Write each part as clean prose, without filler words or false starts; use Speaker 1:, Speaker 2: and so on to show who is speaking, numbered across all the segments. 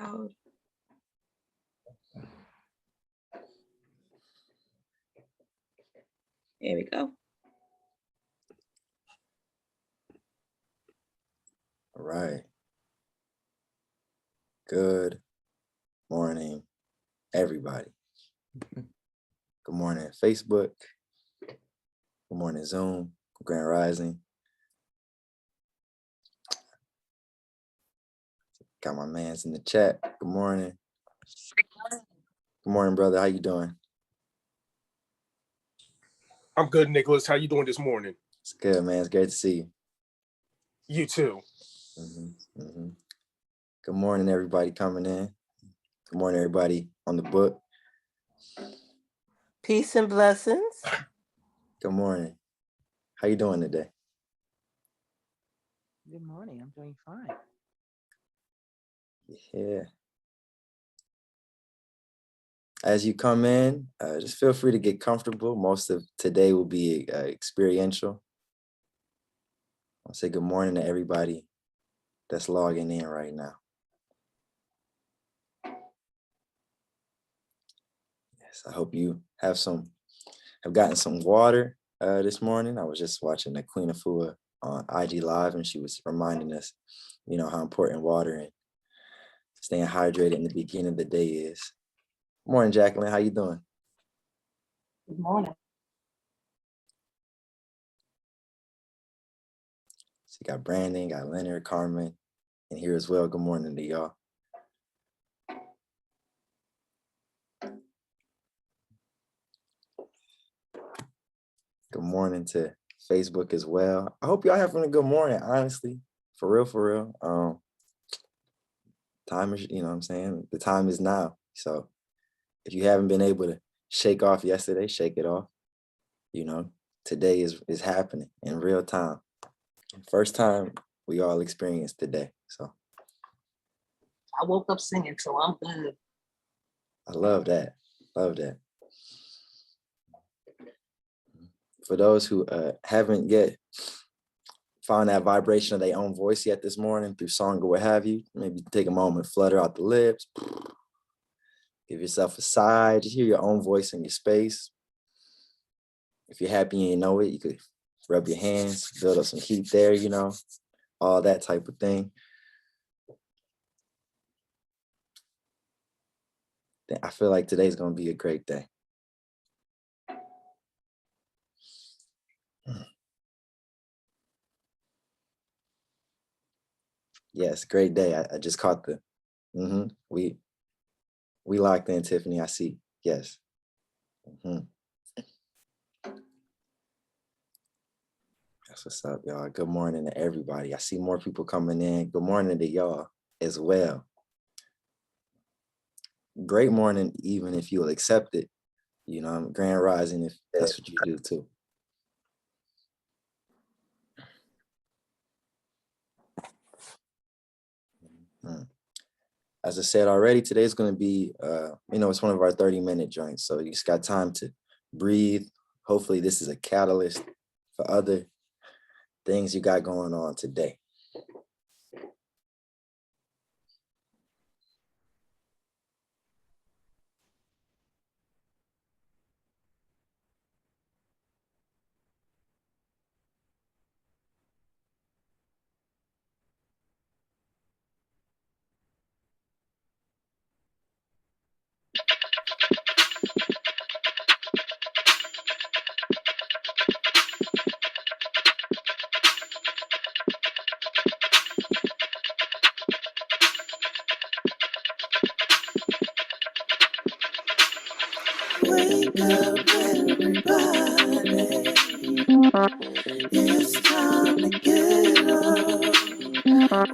Speaker 1: loud. There we go.
Speaker 2: All right. Good morning, everybody. Good morning, Facebook. Good morning, Zoom. Grand Rising. Got my mans in the chat. Good morning. Good morning, brother. How you doing?
Speaker 3: I'm good, Nicholas. How you doing this morning?
Speaker 2: It's good, man. It's great to see you.
Speaker 3: You too.
Speaker 2: Good morning, everybody coming in. Good morning, everybody on the book.
Speaker 4: Peace and blessings.
Speaker 2: Good morning. How you doing today?
Speaker 4: Good morning. I'm doing fine.
Speaker 2: Yeah. As you come in, just feel free to get comfortable. Most of today will be experiential. I'll say good morning to everybody that's logging in right now. Yes, I hope you have gotten some water this morning. I was just watching the Queen Afua on IG Live, and she was reminding us, how important water and staying hydrated in the beginning of the day is. Good morning, Jacqueline. How you doing?
Speaker 1: Good morning.
Speaker 2: So you got Brandon, got Leonard, Carmen in here as well. Good morning to y'all. Good morning to Facebook as well. I hope y'all having a good morning, honestly. For real. Time is, what I'm saying? The time is now. So if you haven't been able to shake off yesterday, shake it off. Today is happening in real time. First time we all experienced today. So
Speaker 1: I woke up singing, so I'm good.
Speaker 2: I love that. For those who haven't yet found that vibration of their own voice yet this morning through song or what have you, maybe take a moment, flutter out the lips, give yourself a sigh, just hear your own voice in your space. If you're happy and you know it, you could rub your hands, build up some heat there, all that type of thing. Then I feel like today's going to be a great day. Yes, great day. I just caught the, we locked in, Tiffany, I see. Yes. That's what's up, y'all. Good morning to everybody. I see more people coming in. Good morning to y'all as well. Great morning, even if you'll accept it. Grand Rising if that's what you do too. As I said already, today's going to be, it's one of our 30-minute joints. So you just got time to breathe. Hopefully this is a catalyst for other things you got going on today.
Speaker 5: Wake up, everybody. It's time to get up.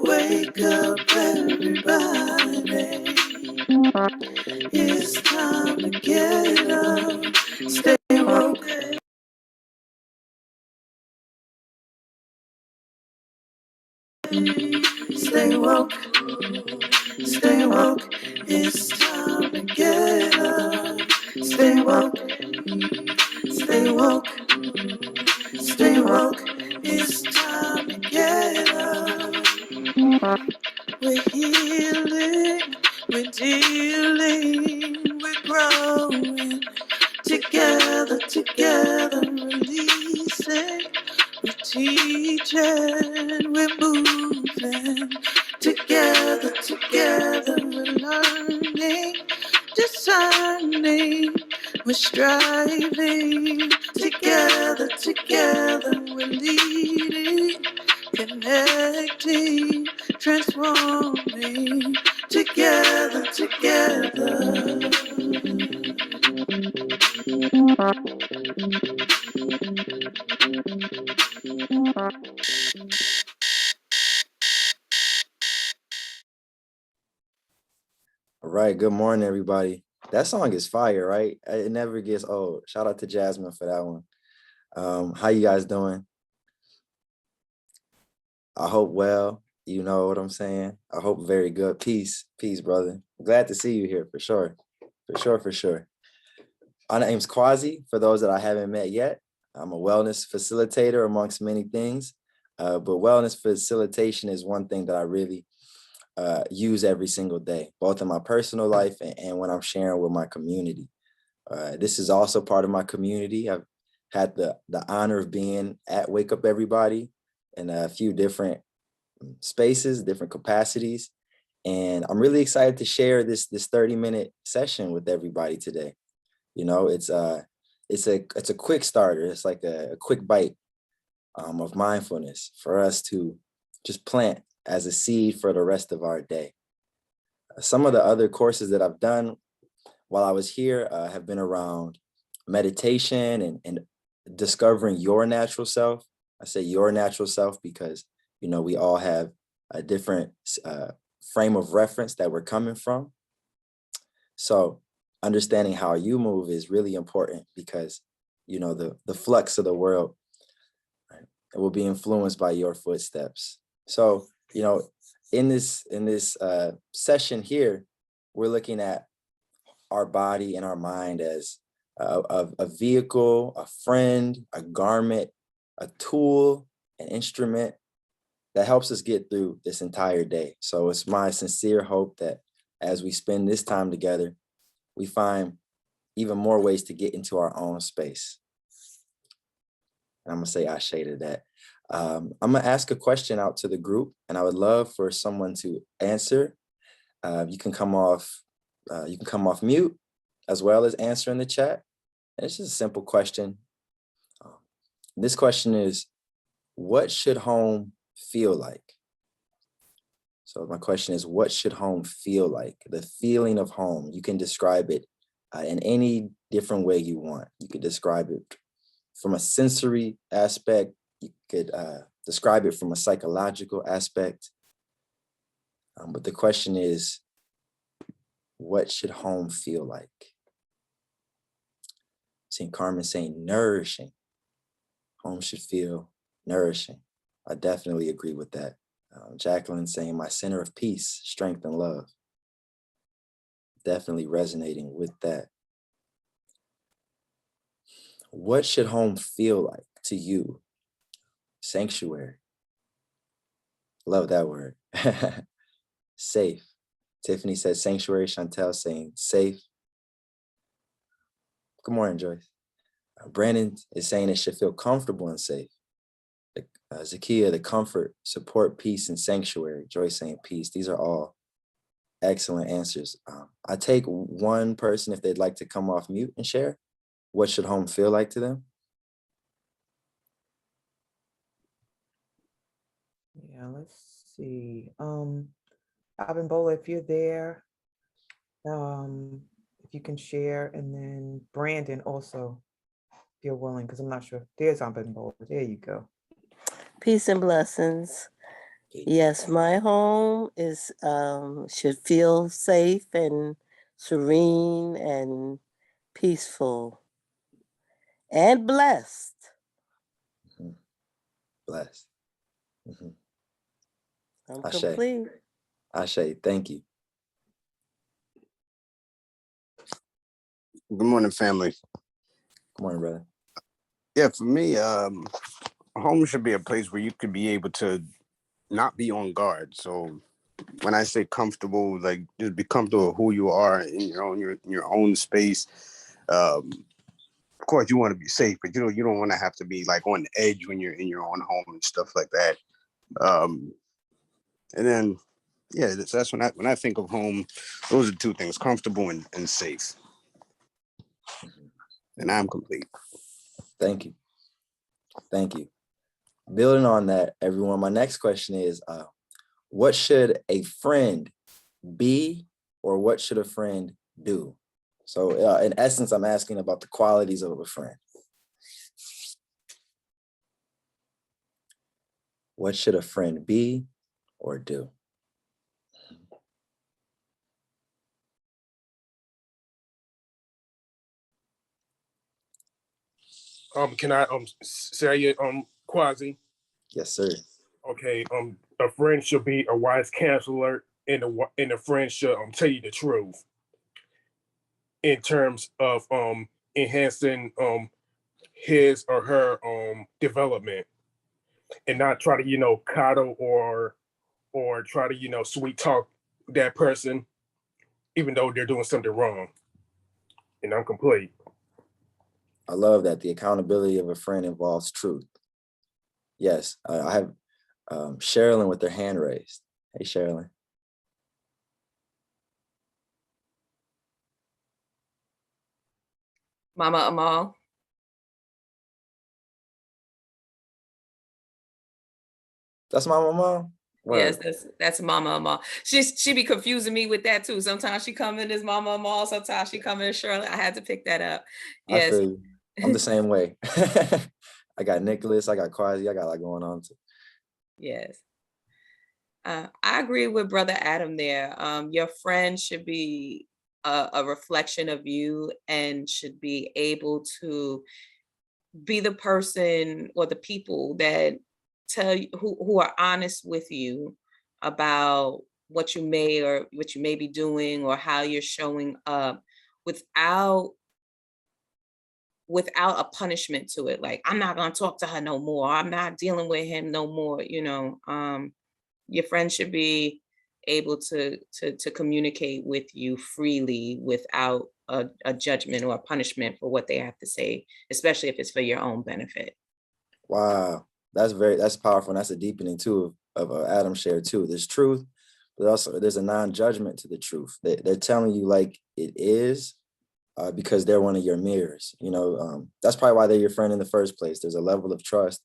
Speaker 5: Wake up, everybody. It's time to get up. Stay woke. Stay woke. Stay woke. It's time to get up. Stay woke. Stay woke. Stay woke. It's time to get up. We're healing. We're dealing, we're growing. Together, together, releasing. We're teaching, we're moving. Together, together, we're learning. Discerning, we're striving. Together, together, we're leading. Connecting, transforming. Together, together.
Speaker 2: All right, good morning, everybody. That song is fire, right? It never gets old. Shout out to Jasmine for that one. How you guys doing? I hope well. You know what I'm saying? I hope very good. Peace, brother. Glad to see you here for sure. For sure. My name's Quazzy, for those that I haven't met yet. I'm a wellness facilitator amongst many things, but wellness facilitation is one thing that I really use every single day, both in my personal life and when I'm sharing with my community. This is also part of my community. I've had the honor of being at Wake Up Everybody in a few different spaces, different capacities. And I'm really excited to share this 30-minute session with everybody today. You know, it's a quick starter. It's like a quick bite of mindfulness for us to just plant as a seed for the rest of our day. Some of the other courses that I've done while I was here have been around meditation and discovering your natural self. I say your natural self because, you know, we all have a different frame of reference that we're coming from. So understanding how you move is really important because, you know, the flux of the world, right, it will be influenced by your footsteps. So, you know, in this session here, we're looking at our body and our mind as a vehicle, a friend, a garment, a tool, an instrument that helps us get through this entire day. So it's my sincere hope that as we spend this time together, we find even more ways to get into our own space. And I'm gonna say ashe to that. I'm gonna ask a question out to the group, and I would love for someone to answer. You can come off mute, as well as answer in the chat. And it's just a simple question. This question is, what should home feel like? So my question is, what should home feel like? The feeling of home. You can describe it in any different way you want. You could describe it from a sensory aspect. You could describe it from a psychological aspect. But the question is, what should home feel like? St. Carmen saying nourishing. Home should feel nourishing. I definitely agree with that. Jacqueline saying my center of peace, strength, and love. Definitely resonating with that. What should home feel like to you? Sanctuary. Love that word. Safe. Tiffany says sanctuary. Chantel saying safe. Good morning, Joyce. Brandon is saying it should feel comfortable and safe. Zakia, the comfort, support, peace, and sanctuary. Joyce saying peace. These are all excellent answers. I take one person if they'd like to come off mute and share. What should home feel like to them?
Speaker 4: Yeah, let's see. Alvin Bola, if you're there, if you can share, and then Brandon also, if you're willing, because I'm not sure. There's Alvin Bola. There you go.
Speaker 6: Peace and blessings. Yes, my home is should feel safe and serene and peaceful and blessed.
Speaker 2: Mm-hmm. Blessed. Mm-hmm.
Speaker 6: I'm
Speaker 2: Ashe.
Speaker 6: complete.
Speaker 2: Ashe, thank you.
Speaker 7: Good morning, family.
Speaker 2: Good morning, brother.
Speaker 7: Yeah, for me, home should be a place where you could be able to not be on guard. So when I say comfortable, like just be comfortable with who you are in your own space. Of course, you want to be safe, but you don't want to have to be like on the edge when you're in your own home and stuff like that. And then, yeah, that's when I think of home. Those are two things: comfortable and safe. And I'm complete.
Speaker 2: Thank you. Thank you. Building on that, everyone, my next question is, what should a friend be, or what should a friend do? So in essence, I'm asking about the qualities of a friend. What should a friend be or do?
Speaker 3: Can I say it, Quazzy?
Speaker 2: Yes, sir.
Speaker 3: Okay, a friend should be a wise counselor, and a friend should tell you the truth in terms of enhancing his or her development, and not try to coddle or try to sweet talk that person even though they're doing something wrong. And I'm complete.
Speaker 2: I love that the accountability of a friend involves truth. Yes, I have Sherilyn with their hand raised. Hey, Sherilyn.
Speaker 1: Mama Amal.
Speaker 2: That's my mom.
Speaker 1: Yes, that's Mama Amal. She be confusing me with that too. Sometimes she come in as Mama Amal, sometimes she come in as Shirley. I had to pick that up.
Speaker 2: I
Speaker 1: Yes.
Speaker 2: feel you. I'm the same way. I got Nicholas, I got Quazzy, I got a lot going on too.
Speaker 1: Yes. I agree with Brother Adam there. Your friend should be a reflection of you and should be able to be the person or the people that tell you who are honest with you about what you may be doing or how you're showing up without a punishment to it. Like, I'm not gonna talk to her no more. I'm not dealing with him no more. Your friend should be able to communicate with you freely without a judgment or a punishment for what they have to say, especially if it's for your own benefit.
Speaker 2: Wow, that's powerful. And that's a deepening too of Adam's share too. There's truth, but also there's a non-judgment to the truth. They're telling you like it is because they're one of your mirrors. That's probably why they're your friend in the first place. There's a level of trust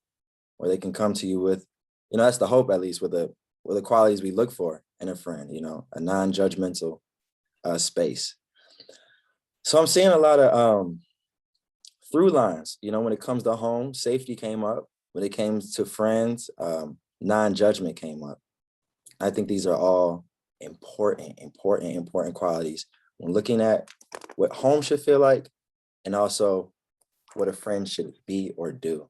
Speaker 2: where they can come to you with, that's the hope, at least with the qualities we look for in a friend, a non-judgmental space. So I'm seeing a lot of through lines, when it comes to home, safety came up. When it came to friends, non-judgment came up. I think these are all important qualities when looking at what home should feel like and also what a friend should be or do.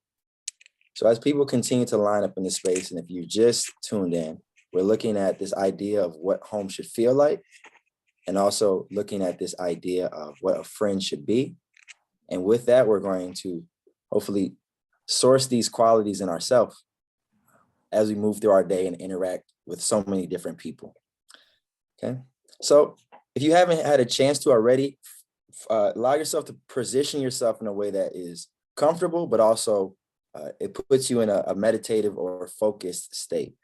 Speaker 2: So as people continue to line up in this space, and if you just tuned in, we're looking at this idea of what home should feel like, and also looking at this idea of what a friend should be. And with that, we're going to hopefully source these qualities in ourselves as we move through our day and interact with so many different people. Okay. So if you haven't had a chance to already, allow yourself to position yourself in a way that is comfortable, but also it puts you in a meditative or focused state,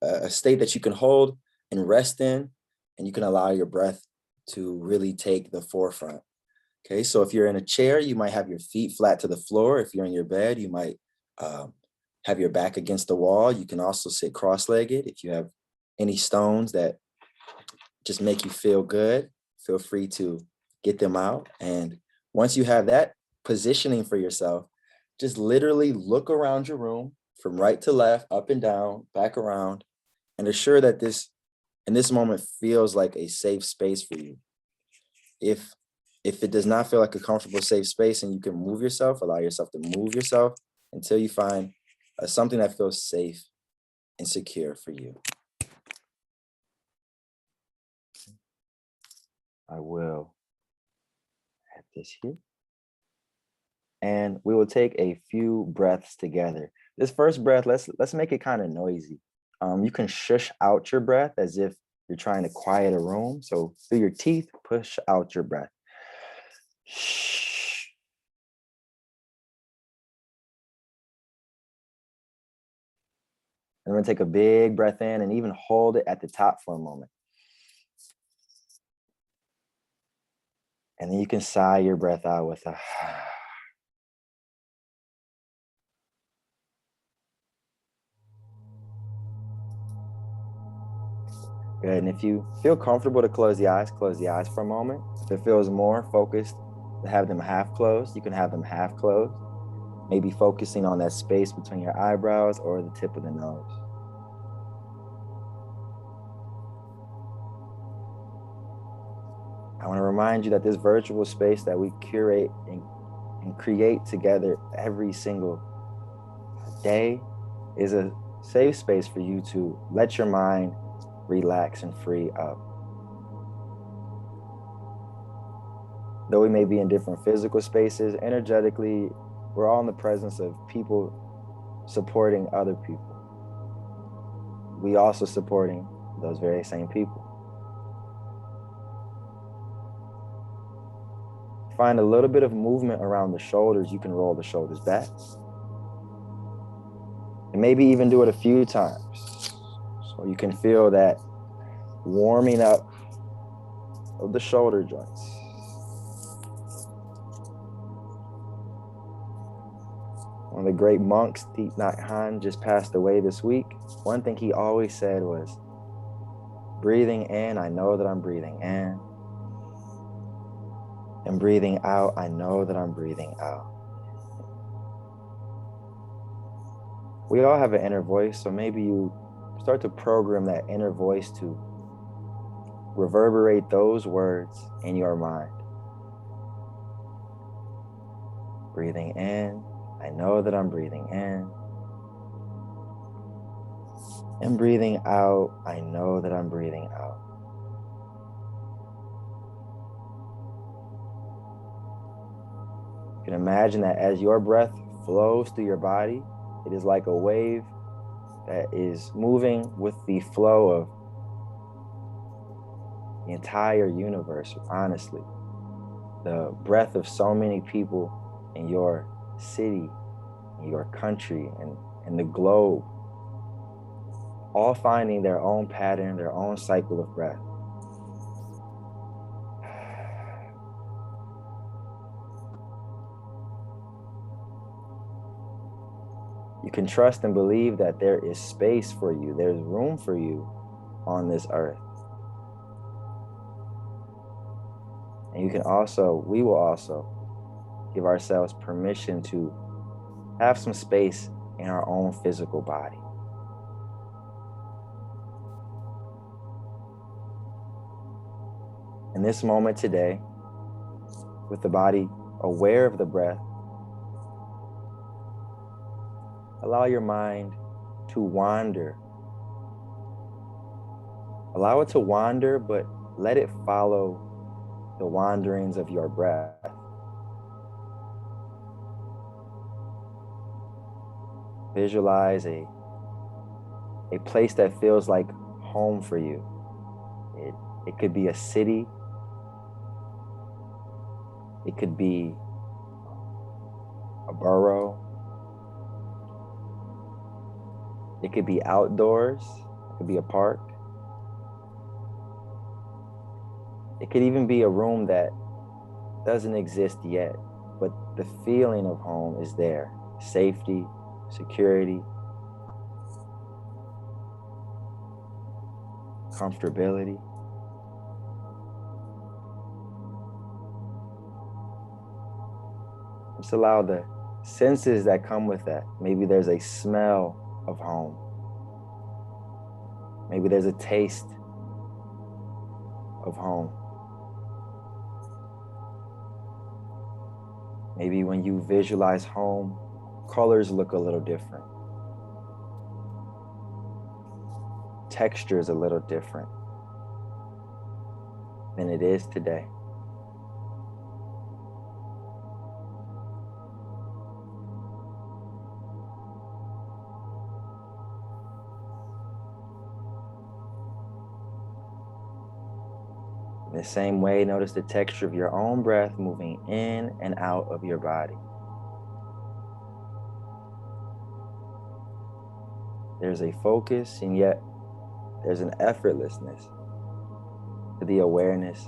Speaker 2: a state that you can hold and rest in, and you can allow your breath to really take the forefront. Okay, so if you're in a chair, you might have your feet flat to the floor. If you're in your bed, you might have your back against the wall. You can also sit cross-legged. If you have any stones that just make you feel good, feel free to get them out. And once you have that positioning for yourself, just literally look around your room from right to left, up and down, back around, and assure that this in this moment feels like a safe space for you. If it does not feel like a comfortable, safe space, and you can move yourself, allow yourself to move yourself until you find something that feels safe and secure for you. I will add this here. And we will take a few breaths together. This first breath, let's make it kind of noisy. You can shush out your breath as if you're trying to quiet a room. So through your teeth, push out your breath. Shh. And we're gonna take a big breath in and even hold it at the top for a moment. And then you can sigh your breath out with a good. And if you feel comfortable to close the eyes for a moment. If it feels more focused to have them half closed, you can have them half closed. Maybe focusing on that space between your eyebrows or the tip of the nose. I want to remind you that this virtual space that we curate and create together every single day is a safe space for you to let your mind relax and free up. Though we may be in different physical spaces, energetically, we're all in the presence of people supporting other people. We also supporting those very same people. Find a little bit of movement around the shoulders. You can roll the shoulders back. And maybe even do it a few times. So you can feel that warming up of the shoulder joints. One of the great monks, Thich Nhat Hanh, just passed away this week. One thing he always said was, breathing in, I know that I'm breathing in. And breathing out, I know that I'm breathing out. We all have an inner voice, so maybe you start to program that inner voice to reverberate those words in your mind. Breathing in, I know that I'm breathing in. And breathing out, I know that I'm breathing out. You can imagine that as your breath flows through your body, it is like a wave that is moving with the flow of the entire universe, honestly. The breath of so many people in your city, in your country, and the globe, all finding their own pattern, their own cycle of breath. You can trust and believe that there is space for you, there's room for you on this earth. And we will also give ourselves permission to have some space in our own physical body. In this moment today, with the body aware of the breath, allow your mind to wander. Allow it to wander, but let it follow the wanderings of your breath. Visualize a place that feels like home for you. It could be a city. It could be a borough. It could be outdoors. It could be a park. It could even be a room that doesn't exist yet, but the feeling of home is there. Safety, security, comfortability. Just allow the senses that come with that. Maybe there's a smell of home. Maybe there's a taste of home. Maybe when you visualize home, colors look a little different. Texture is a little different than it is today. the same way, notice the texture of your own breath moving in and out of your body. There's a focus, and yet there's an effortlessness to the awareness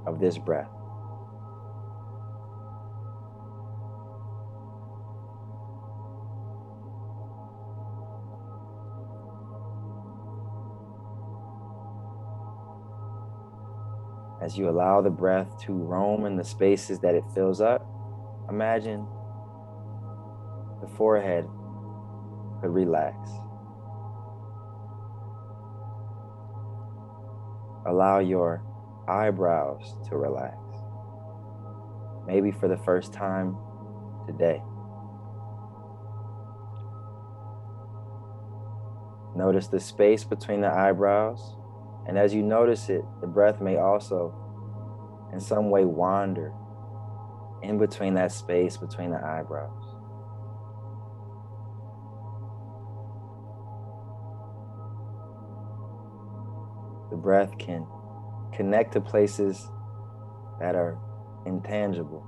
Speaker 2: of this breath. As you allow the breath to roam in the spaces that it fills up, imagine the forehead could relax. Allow your eyebrows to relax, maybe for the first time today. Notice the space between the eyebrows, and as you notice it, the breath may also in some way wander in between that space between the eyebrows. The breath can connect to places that are intangible.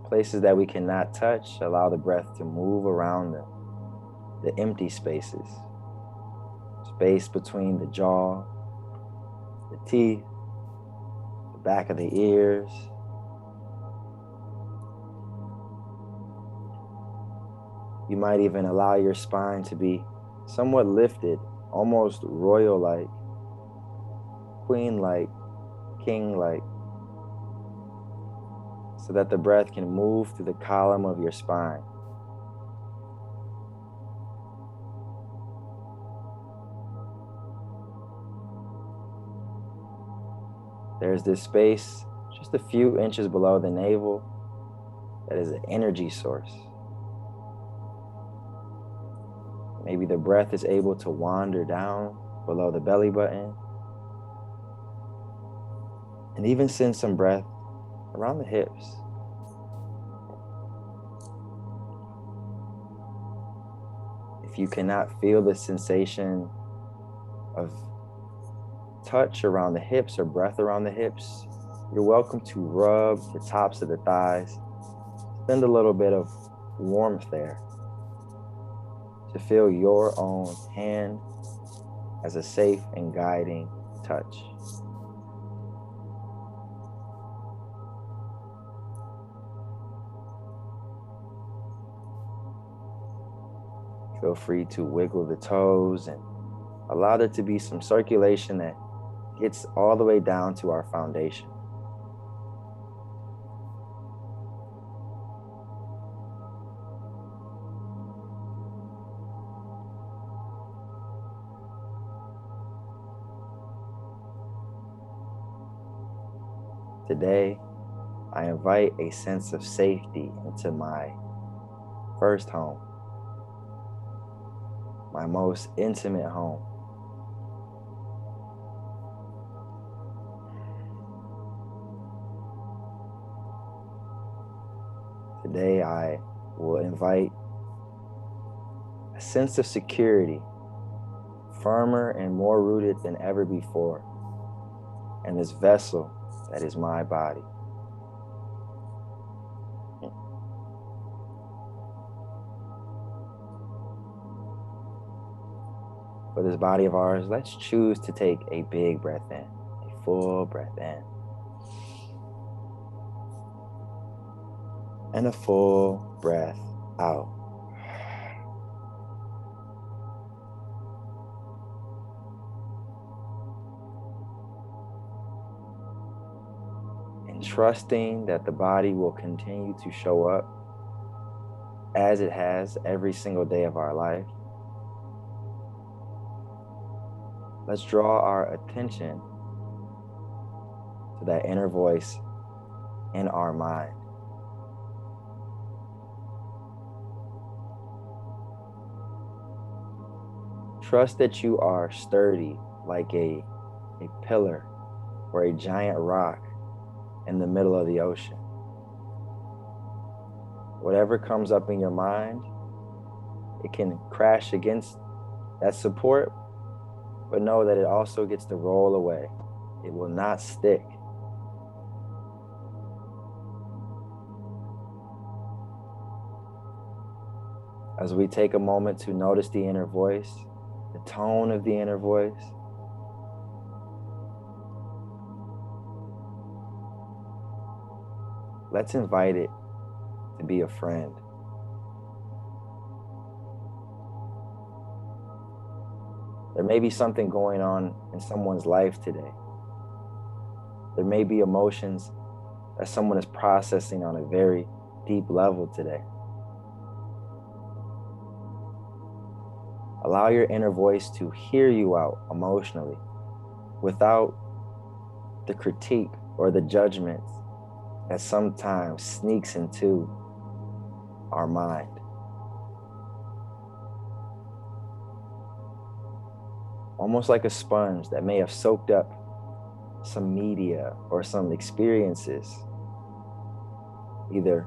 Speaker 2: Places that we cannot touch, allow the breath to move around them. The empty spaces. Space between the jaw, the teeth, the back of the ears. You might even allow your spine to be somewhat lifted, almost royal-like, queen-like, king-like, so that the breath can move through the column of your spine. There's this space just a few inches below the navel that is an energy source. Maybe the breath is able to wander down below the belly button and even send some breath around the hips. If you cannot feel the sensation of touch around the hips or breath around the hips, you're welcome to rub the tops of the thighs. Send a little bit of warmth there to feel your own hand as a safe and guiding touch. Feel free to wiggle the toes and allow there to be some circulation that gets all the way down to our foundation. Today, I invite a sense of safety into my first home, my most intimate home. Today, I will invite a sense of security, firmer and more rooted than ever before, in this vessel that is my body. For this body of ours, let's choose to take a big breath in, a full breath in, and a full breath out. And trusting that the body will continue to show up as it has every single day of our life. Let's draw our attention to that inner voice in our mind. Trust that you are sturdy like a pillar or a giant rock in the middle of the ocean. Whatever comes up in your mind, it can crash against that support, but know that it also gets to roll away It will not stick. As we take a moment to notice the inner voice, the tone of the inner voice, let's invite it to be a friend. There may be something going on in someone's life today. There may be emotions that someone is processing on a very deep level today. Allow your inner voice to hear you out emotionally without the critique or the judgment that sometimes sneaks into our mind. Almost like a sponge that may have soaked up some media or some experiences, either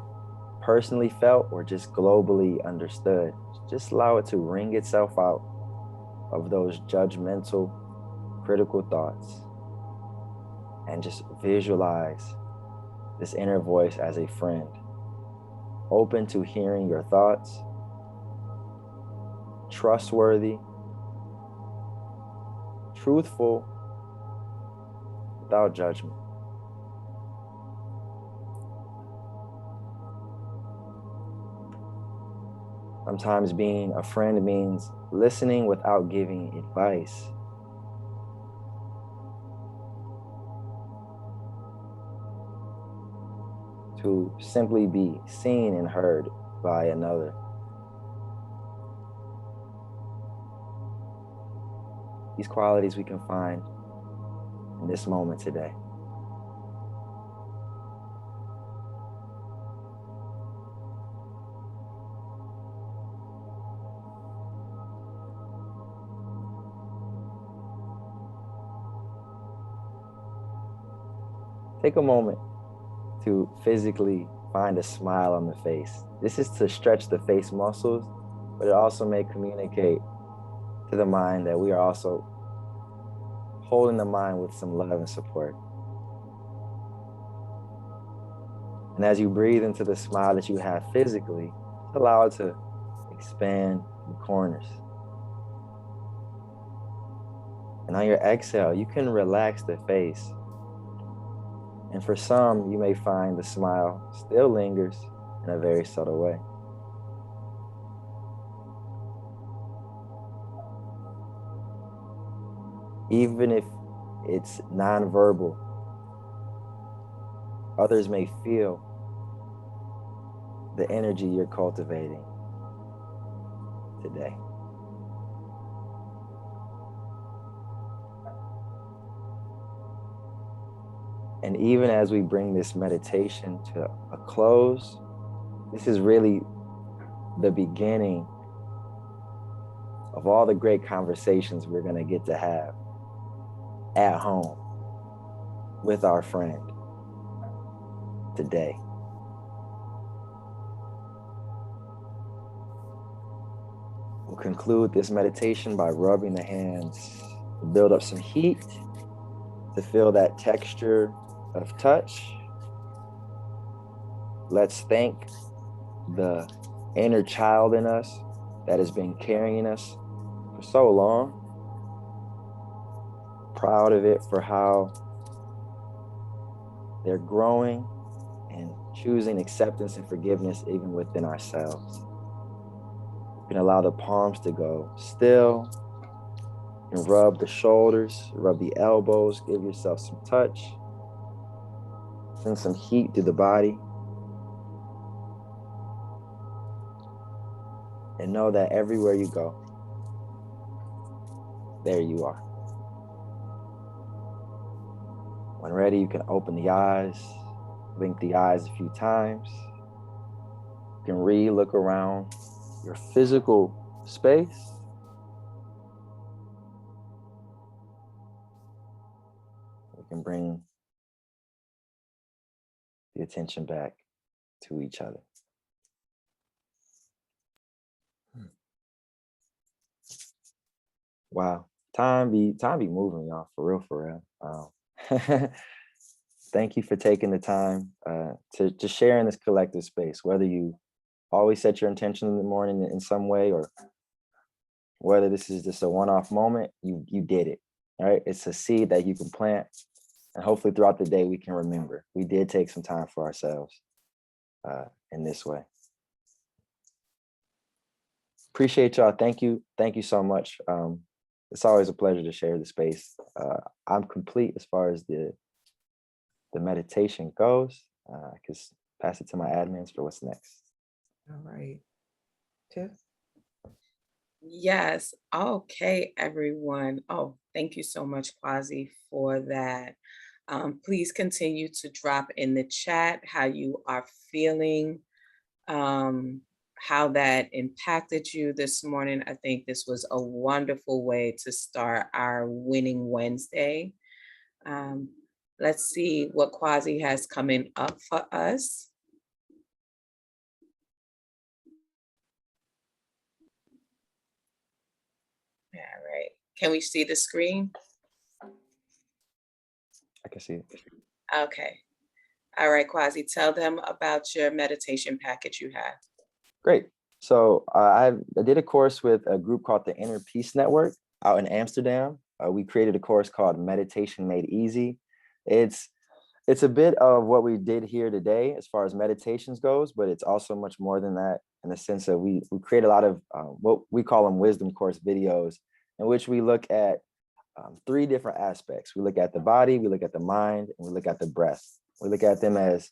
Speaker 2: personally felt or just globally understood. Just allow it to wring itself out of those judgmental, critical thoughts, and just visualize this inner voice as a friend, open to hearing your thoughts, trustworthy, truthful, without judgment. Sometimes being a friend means listening without giving advice. To simply be seen and heard by another. These qualities we can find in this moment today. Take a moment to physically find a smile on the face. This is to stretch the face muscles, but it also may communicate to the mind that we are also holding the mind with some love and support. And as you breathe into the smile that you have physically, allow it to expand in corners. And on your exhale, you can relax the face. And for some, you may find the smile still lingers in a very subtle way. Even if it's nonverbal, others may feel the energy you're cultivating today. And even as we bring this meditation to a close, this is really the beginning of all the great conversations we're going to get to have at home with our friend today. We'll conclude this meditation by rubbing the hands to build up some heat, to feel that texture of touch. Let's thank the inner child in us that has been carrying us for so long. Proud of it for how they're growing and choosing acceptance and forgiveness even within ourselves. You can allow the palms to go still and rub the shoulders, rub the elbows, give yourself some touch. Send some heat through the body. And know that everywhere you go, there you are. When ready, you can open the eyes, blink the eyes a few times. You can re-look around your physical space. We can bring the attention back to each other. Wow, time be moving, y'all, for real, for real. Thank you for taking the time to share in this collective space, whether you always set your intention in the morning in some way, or whether this is just a one-off moment, you did it. All right. It's a seed that you can plant, and hopefully throughout the day we can remember we did take some time for ourselves in this way. Appreciate y'all. Thank you. Thank you so much. It's always a pleasure to share the space. I'm complete as far as the meditation goes. I can pass it to my admins for what's next.
Speaker 4: All right. Tiff?
Speaker 1: Yes. Okay, everyone. Oh, thank you so much, Quazzy, for that. Please continue to drop in the chat how you are feeling, how that impacted you this morning. I think this was a wonderful way to start our Winning Wednesday. Let's see what Quazzy has coming up for us. All right. Can we see the screen?
Speaker 2: I can see it.
Speaker 1: Okay. All right, Quazzy, tell them about your meditation package you have.
Speaker 2: Great. So I did a course with a group called the Inner Peace Network out in Amsterdam. We created a course called Meditation Made Easy. It's a bit of what we did here today as far as meditations goes, but it's also much more than that, in the sense that we create a lot of what we call them wisdom course videos, in which we look at 3 different aspects. We look at the body, we look at the mind, and we look at the breath. We look at them as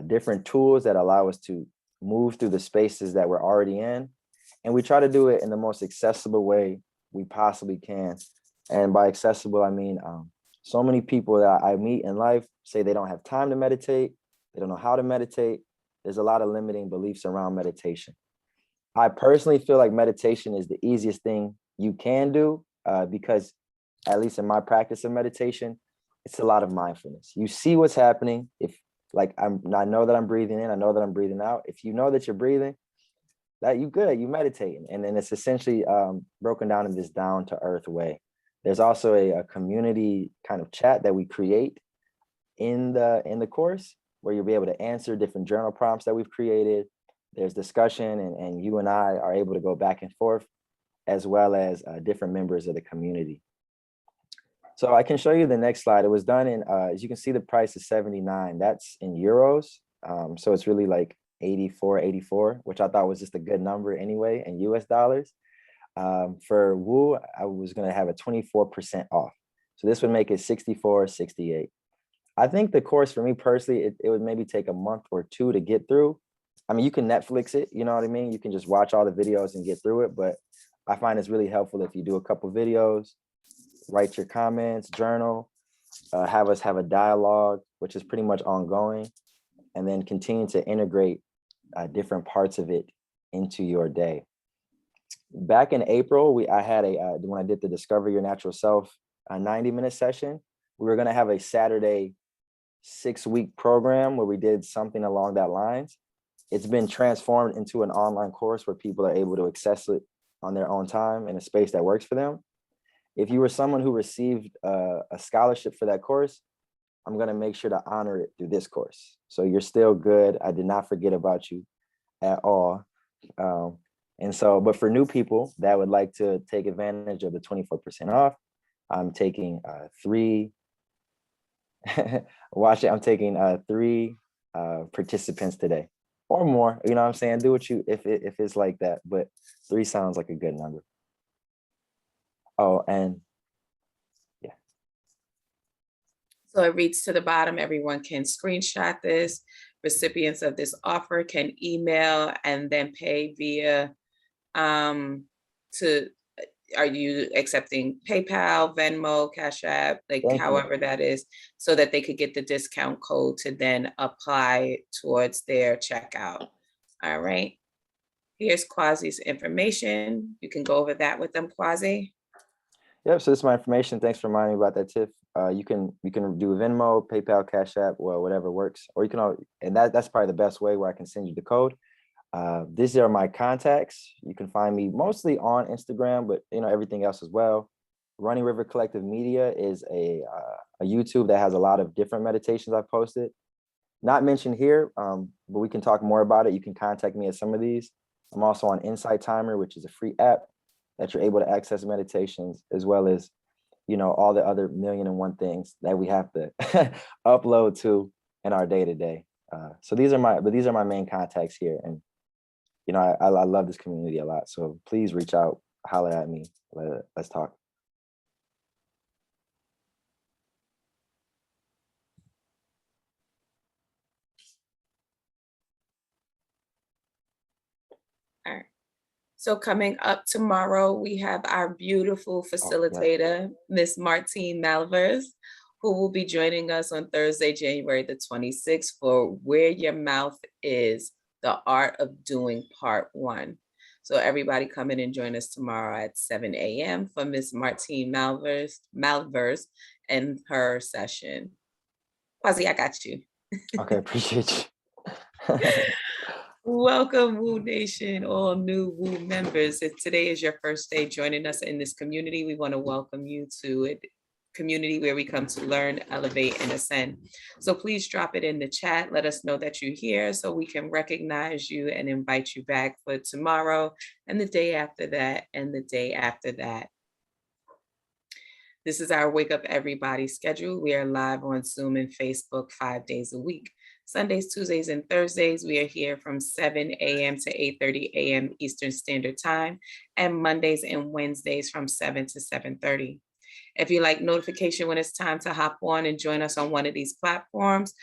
Speaker 2: different tools that allow us to move through the spaces that we're already in. And we try to do it in the most accessible way we possibly can. And by accessible, I mean, so many people that I meet in life say they don't have time to meditate. They don't know how to meditate. There's a lot of limiting beliefs around meditation. I personally feel like meditation is the easiest thing you can do because, at least in my practice of meditation, it's a lot of mindfulness. You see what's happening. If like I know that I'm breathing in, I know that I'm breathing out. If you know that you're breathing, that you good, you meditating. And then it's essentially broken down in this down to earth way. There's also a community kind of chat that we create in the course, where you'll be able to answer different journal prompts that we've created. There's discussion, and you and I are able to go back and forth, as well as different members of the community. So I can show you the next slide. It was done in, as you can see, the price is 79. That's in euros. So it's really like 84, which I thought was just a good number anyway in US dollars. For Woo, I was going to have a 24% off. So this would make it 64.68. I think the course for me personally, it would maybe take a month or 2 to get through. I mean, you can Netflix it, you know what I mean? You can just watch all the videos and get through it. But I find it's really helpful if you do a couple videos, write your comments, journal, have us have a dialogue, which is pretty much ongoing, and then continue to integrate different parts of it into your day. Back in April, I had when I did the Discover Your Natural Self 90-minute session, we were going to have a Saturday 6-week program where we did something along that lines. It's been transformed into an online course where people are able to access it on their own time in a space that works for them. If you were someone who received a scholarship for that course, I'm going to make sure to honor it through this course. So you're still good. I did not forget about you at all. And so, but for new people that would like to take advantage of the 24% off, I'm taking 3, watch it, I'm taking 3 participants today or more, you know what I'm saying? Do what you, if it's like that, but 3 sounds like a good number. Oh, and yeah.
Speaker 1: So it reads to the bottom, everyone can screenshot this. Recipients of this offer can email and then pay via, are you accepting PayPal, Venmo, Cash App, like however that is, so that they could get the discount code to then apply towards their checkout. All right. Here's Quazzy's information. You can go over that with them, Quazzy.
Speaker 2: Yep, so this is my information. Thanks for reminding me about that, Tiff. You can do Venmo, PayPal, Cash App, well, whatever works. Or you can, and that's probably the best way, where I can send you the code. These are my contacts. You can find me mostly on Instagram, but everything else as well. Running River Collective Media is a YouTube that has a lot of different meditations I've posted. Not mentioned here, but we can talk more about it. You can contact me at some of these. I'm also on Insight Timer, which is a free app that you're able to access meditations, as well as, you know, all the other 1,000,001 things that we have to upload to in our day-to-day. So these are my main contacts here. And, you know, I love this community a lot. So please reach out, holler at me. Let's talk.
Speaker 1: All right. So coming up tomorrow, we have our beautiful facilitator, Miss Martine Malvers, who will be joining us on Thursday, January the 26th for Where Your Mouth Is, the Art of Doing Part 1. So everybody come in and join us tomorrow at 7 a.m. for Miss Martine Malvers and her session. Quazzy, I got you.
Speaker 2: Okay, appreciate you.
Speaker 1: Welcome, Woo Nation, all new Woo members. If today is your first day joining us in this community, we want to welcome you to a community where we come to learn, elevate, and ascend. So please drop it in the chat. Let us know that you're here so we can recognize you and invite you back for tomorrow and the day after that and the day after that. This is our Wake Up Everybody schedule. We are live on Zoom and Facebook 5 days a week. Sundays, Tuesdays, and Thursdays, we are here from 7 a.m. to 8:30 a.m. Eastern Standard Time, and Mondays and Wednesdays from 7 to 7:30. If you like notification when it's time to hop on and join us on one of these platforms,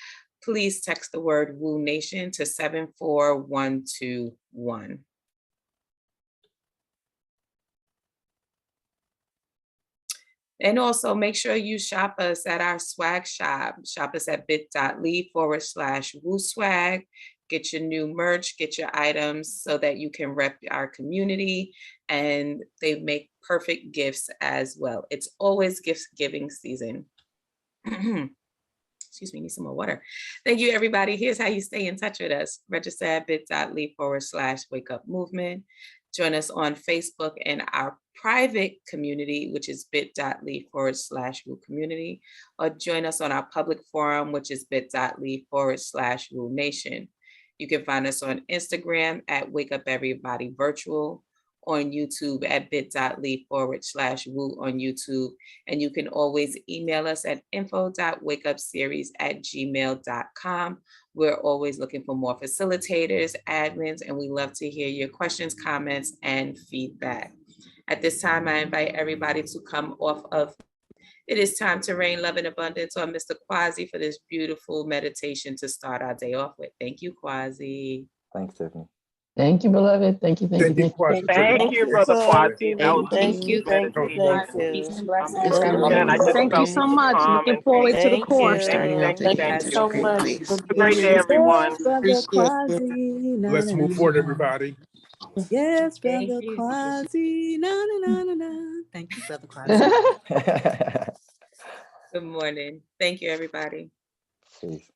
Speaker 1: please text the word Woo Nation to 74121. And also make sure you shop us at our swag shop. Shop us at bit.ly/Woo Swag. Get your new merch, get your items so that you can rep our community, and they make perfect gifts as well. It's always gift giving season. Excuse me, need some more water. Thank you, everybody. Here's how you stay in touch with us. Register at bit.ly/Wake Up Movement. Join us on Facebook and our private community, which is bit.ly/Woo Community, or join us on our public forum, which is bit.ly/Woo Nation. You can find us on Instagram at Wake Up Everybody Virtual, on YouTube at bit.ly/Woo on YouTube. And you can always email us at info.wakeupseries@gmail.com. We're always looking for more facilitators, admins, and we love to hear your questions, comments, and feedback. At this time, I invite everybody to come off of It Is Time to Rain, Love, and Abundance on Mr. Quazzy for this beautiful meditation to start our day off with. Thank you, Quazzy.
Speaker 2: Thanks, Tiffany.
Speaker 8: Thank you, beloved. Thank you, thank you,
Speaker 3: Thank you,
Speaker 8: thank you.
Speaker 3: Quazzy, for
Speaker 9: Thank
Speaker 3: the
Speaker 9: you, Brother
Speaker 3: exercise.
Speaker 9: Quazzy. That was
Speaker 6: Thank you, thank you, thank
Speaker 9: peace
Speaker 6: you.
Speaker 9: and
Speaker 1: blessings.
Speaker 9: blessings. And I just
Speaker 10: Thank you
Speaker 9: felt
Speaker 10: so much.
Speaker 9: calm
Speaker 10: Looking
Speaker 9: and
Speaker 10: forward
Speaker 9: peace.
Speaker 10: to the
Speaker 6: Thank
Speaker 10: course.
Speaker 6: you.
Speaker 9: Thank you
Speaker 10: So much.
Speaker 9: Have a great day, everyone.
Speaker 5: Yes, brother
Speaker 6: Appreciate it.
Speaker 5: Quasi. Na,
Speaker 3: Let's
Speaker 5: na,
Speaker 3: move
Speaker 5: na,
Speaker 3: forward,
Speaker 5: na.
Speaker 3: everybody.
Speaker 5: Yes,
Speaker 1: Thank
Speaker 5: brother
Speaker 1: you.
Speaker 5: Quasi. Na, na, na, na, na. Thank you, brother Quasi.
Speaker 1: Good morning. Thank you, everybody.
Speaker 2: Peace.